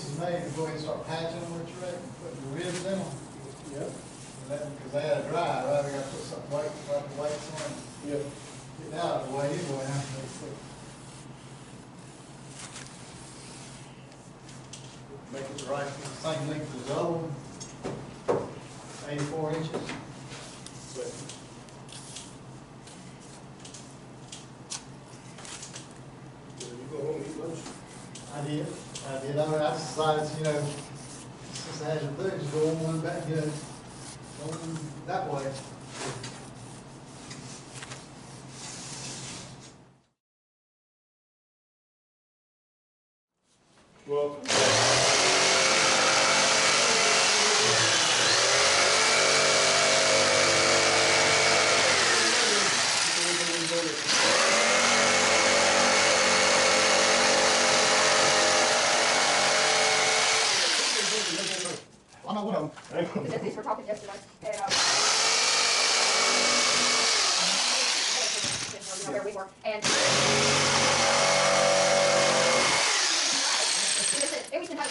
is made, to go ahead and start patching them, what you reckon, putting the ribs in them? Yep. Because they had to dry, right, we gotta put something weight, like the weights on, Yep. get out of the way anyway, huh? Make it the right, same length as the other one, 84 inches. You go home and eat lunch. I did. I decided, since I had to do, just go on one back, on that way. Well. I know what I'm. These were talking yesterday, and where we were, and everything had a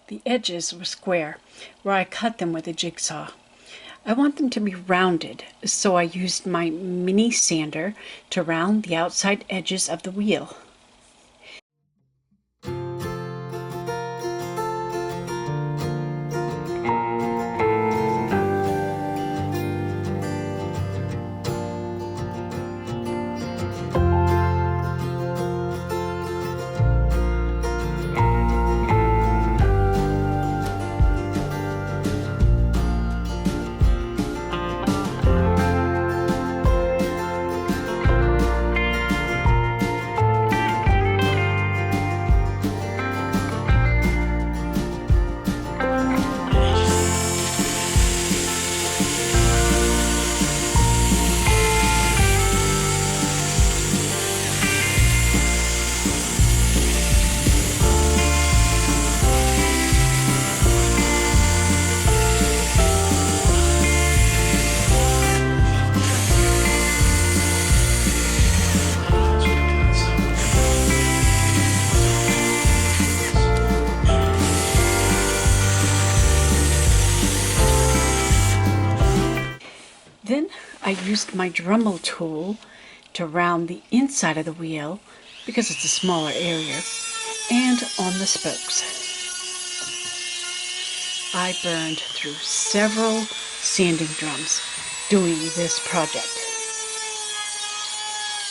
The edges were square, where I cut them with a jigsaw. I want them to be rounded, so I used my mini sander to round the outside edges of the wheel. I used my Dremel tool to round the inside of the wheel because it's a smaller area, and on the spokes. I burned through several sanding drums doing this project.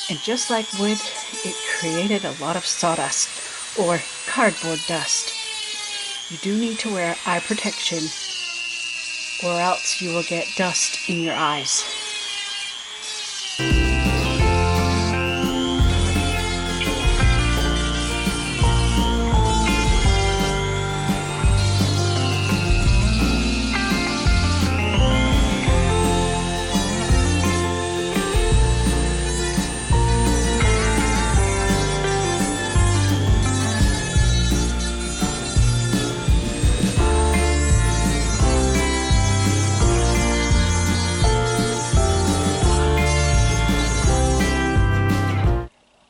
And just like wood, it created a lot of sawdust or cardboard dust. You do need to wear eye protection or else you will get dust in your eyes.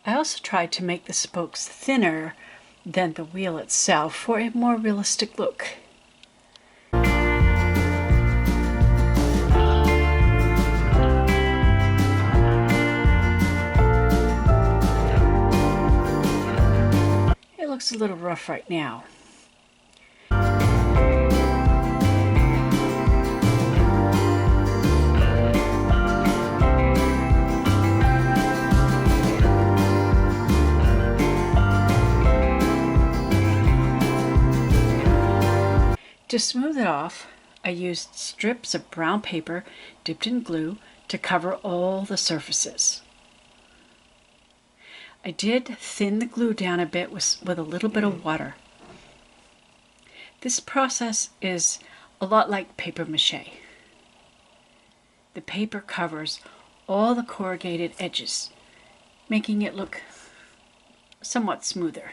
I also tried to make the spokes thinner than the wheel itself for a more realistic look. It looks a little rough right now. To smooth it off, I used strips of brown paper dipped in glue to cover all the surfaces. I did thin the glue down a bit with a little bit of water. This process is a lot like paper mache. The paper covers all the corrugated edges, making it look somewhat smoother.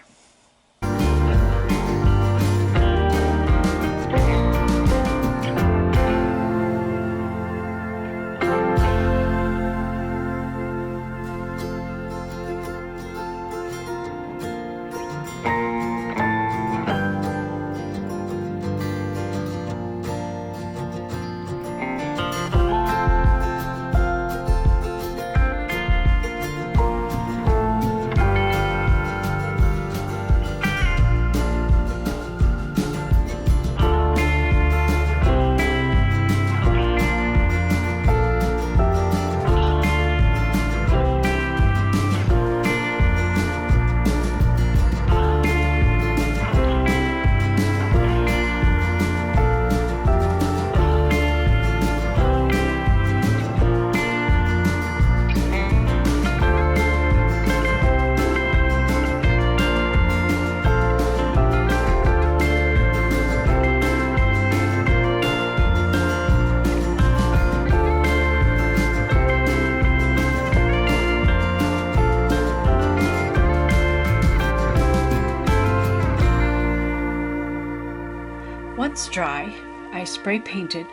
Once dry, I spray painted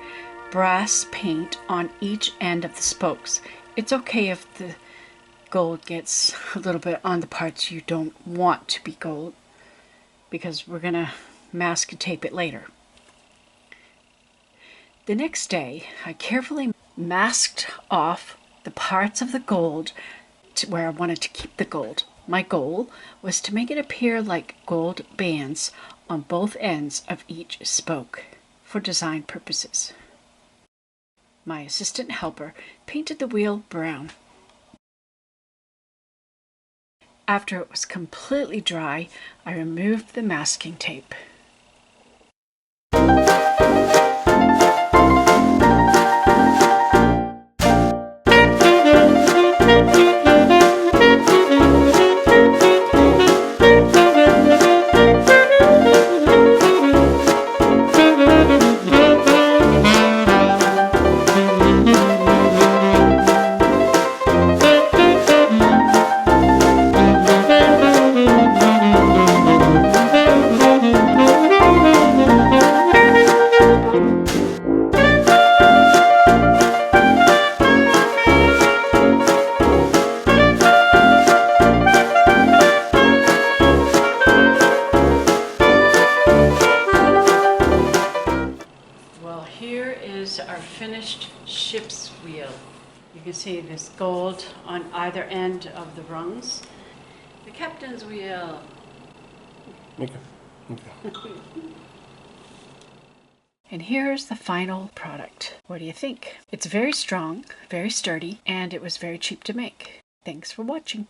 brass paint on each end of the spokes. It's okay if the gold gets a little bit on the parts you don't want to be gold, because we're going to mask and tape it later. The next day, I carefully masked off the parts of the gold to where I wanted to keep the gold. My goal was to make it appear like gold bands on both ends of each spoke for design purposes. My assistant helper painted the wheel brown. After it was completely dry, I removed the masking tape. Well, here is our finished ship's wheel. You can see this gold on either end of the rungs. The captain's wheel. Okay. Okay. And here's the final product. What do you think? It's very strong, very sturdy, and it was very cheap to make. Thanks for watching.